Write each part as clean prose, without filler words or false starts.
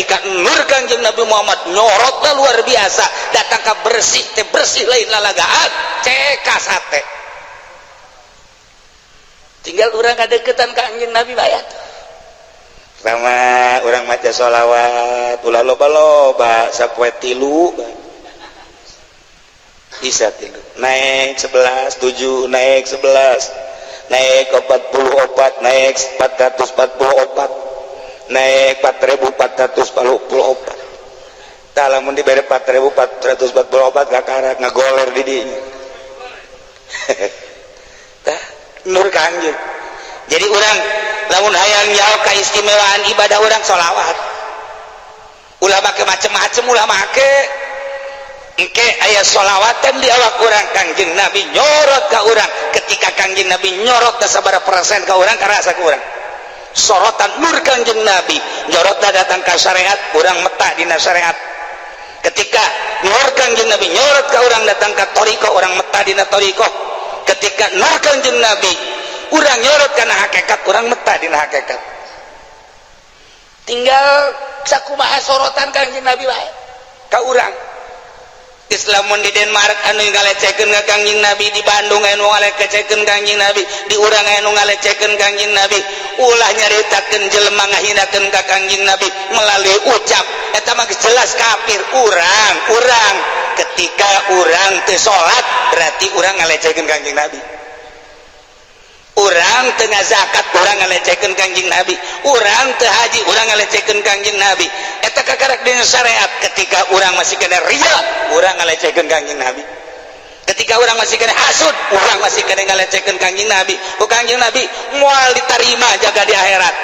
ketika nur Kangjeng Nabi Muhammad nyorotna luar biasa datang ka bersih teh bersih lain lalagaan ceka sate tinggal urang kadeukeutan Kangjeng Nabi bayat sama urang maca sholawat ulah loba-loba sapoe 3 bisa 3 naik 11 7 naik 11 naik 44 naik 444 naik 4444 tah lamun dibere 4444 kakarak ngagoler di dinya tah nur Kangjeng jadi urang lamun hayang nyaho kaistimewaan ibadah urang sholawat ulah make macem-macem ulah make engke aya sholawatan di awak urang Kangjeng Nabi nyorot ka urang ketika Kangjeng Nabi nyorot sabaraha persen ka urang karasa ka urang sorotan nur Kangjeng Nabi nyorotna datang ka syariat urang metah dina syariat ketika nur Kangjeng Nabi nyorot ka urang datang ka thariqah urang metah dina thariqah ketika nur Kangjeng Nabi urang nyorot kana hakikat urang metah dina hakikat tinggal sakumaha sorotan Kangjeng Nabi wae ka urang Islamun di Denmark anu ngalecikeun ka Kangjeng Nabi di Bandung anu ngalecikeun Kangjeng Nabi di urang anu ngalecikeun Kangjeng Nabi ulah nyaritakeun jelema ngahinakeun ka Kangjeng Nabi melalui ucap eta mah jelas kafir urang ketika urang teu salat berarti urang ngalecikeun Kangjeng Nabi urang teu ngazakat urang ngalecikeun Kangjeng Nabi urang teu haji urang ngalecikeun Kangjeng Nabi eta kakarak dina syariat ketika urang masih kena ria urang ngalecikeun Kangjeng Nabi ketika urang masih kena hasud urang masih kena ngalecikeun Kangjeng Nabi ku Kangjeng Nabi moal ditarima jaga di akhirat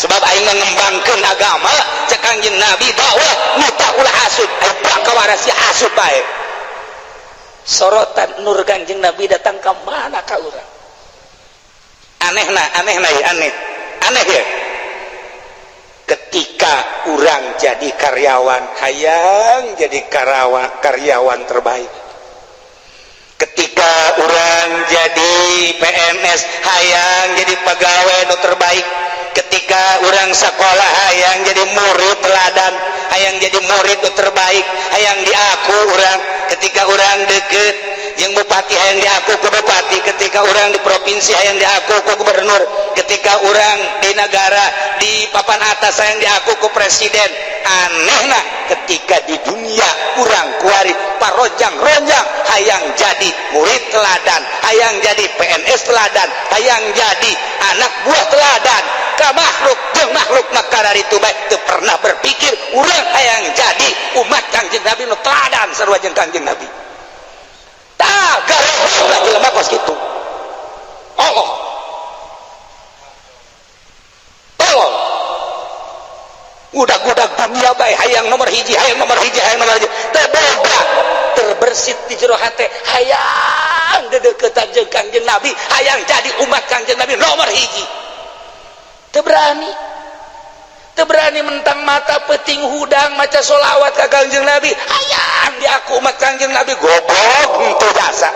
sebab aing ngembangkeun agama cek Kangjeng Nabi dakwah nuta ulah hasud aya kawarasi hasud bae sorotan nur Kangjeng Nabi datang ka mana ka urang aneh ya ketika urang jadi karyawan hayang jadi karyawan terbaik ketika urang jadi PNS hayang jadi pegawai nu terbaik ketika urang sekolah hayang jadi murid teladan hayang jadi murid nu terbaik hayang diaku urang ketika urang deket yang bupati hayang diaku ke bupati ketika orang di provinsi hayang diaku ke gubernur ketika orang di negara di papan atas hayang diaku ke presiden anehna ketika di dunia orang kuari parojang-ronjang hayang jadi murid teladan hayang jadi PNS teladan hayang jadi anak buah teladan ka makhluk jeung makhluk makadari itu baik teu pernah berpikir urang hayang jadi umat Kangjeng Nabi nu teladan sarua jeung Kangjeng Nabi gara-gara jelema kos kitu Allah udah dunia bae hayang nomor hiji terbersit di jero hate hayang dedeuketan jeung Kangjeng Nabi hayang jadi umat Kangjeng Nabi nomor hiji teu berani mentang mata peting hudang maca sholawat ka Kangjeng Nabi hayang diaku umat Kangjeng Nabi goblok henteu jasa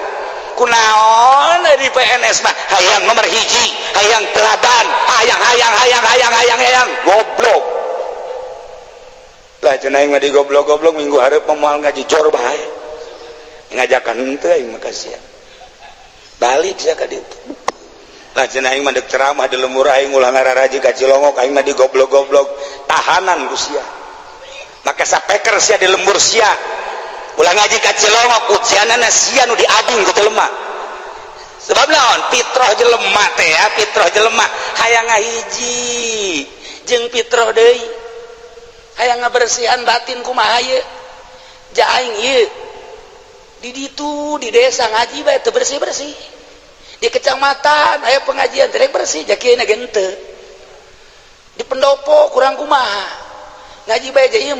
kunaon di PNS mah hayang nomor hiji hayang teladan hayang goblok lah cenah aing mah di goblok minggu hareup moal ngaji jor bae ngajakan henteu aing mah kasihan balik sia ka ditu lah cenah aing mah deuk ceramah di lembur aing ulah ngararaji ka Cilongok aing mah di goblok tahanan ku sia maka sapeker sia di lembur sia ulah ngaji ka Cilongok ujianana sia nu diading ku jelema sebab naon fitrah jelema teh ya fitrah jelema hayang ngahiji jeung fitrah deui hayang ngabersihan batin kumaha ye ja aing ieu di ditu di desa ngaji bae teu bersih-bersih di kecamatan aya pengajian terek bersih jakieuna ge henteu di pendopo kurang kumaha ngaji bae ja ieu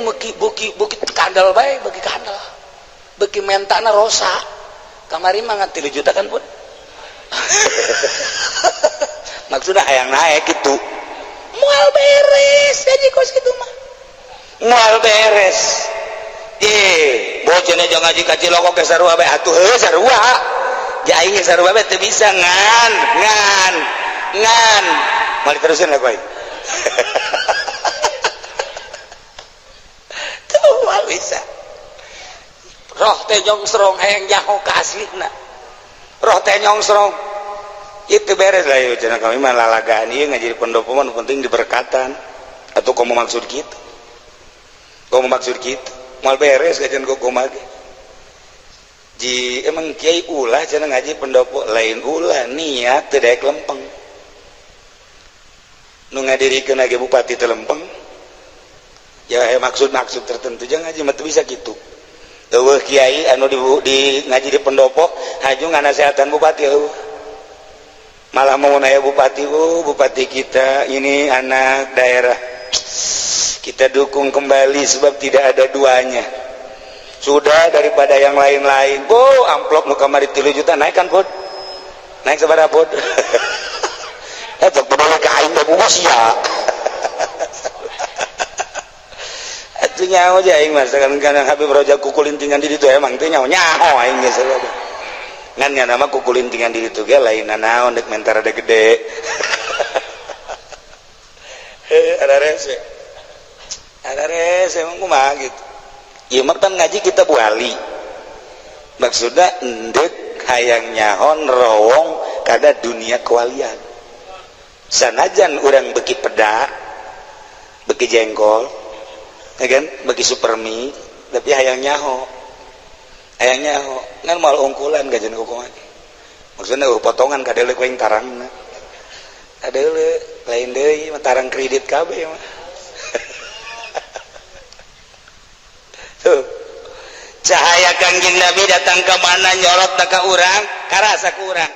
bukit kandal bae bagi kandal beki mentana rosa kamari mah ngan 3 juta kan pun maksudnya hayang naik gitu moal beres jadi kos gitu mah moal beres bocahna jeung ngaji ka Cilongok ge sarua bae atuh heuh sarua ja aing sarua bae teu bisa ngan mal terusin lah koy bisa roh teh nyongsrong hayang nyaho ka aslina roh teh nyongsrong itu beres lah yuk cenah kami mah lalagaan ieu ngaji di pendopo mah penting diberkatan atau komo maksud kitu moal beres kajian kumaha ge ji emang kiai ulah cenah ngaji pendopo lain ulah niat teu daek lempeng nu ngadirikeun ge bupati teu lempeng ya maksud tertentu jangan ngaji mah teu bisa kitu eueuh kiai anu di ngaji di pendopo haju nganasehatan bupati eueuh malah mau naya bupati bupati kita ini anak daerah kita dukung kembali sebab tidak ada duanya sudah daripada yang lain-lain amplop nu kamari 3 juta naik kan pod naik sabaraha pod eta peduli ka aing mah bungkus ya atuh nyaho aja aing mah sakan Habib Rojak kukulintingan di ditu emang teh nyaho aing geus ngan nama kukulintingan di ditu ge lain naon dek mentar ada gede ada rese emang kumaha gitu ieu mah pan ngaji kita buali maksudna endek hayang nyahon rawong kada dunia kewalian sanajan urang beki peda beki jengkol ya kan beki supermi tapi hayang nyaho ngan moal ungkulan gajen kukuman maksudna potongan kadeuleu ku aing tarangna kadeuleu lain deui tarang kredit kabeh mah tuh cahaya kangjeng Nabi datang ke mana nyorot ka urang karasa ku urang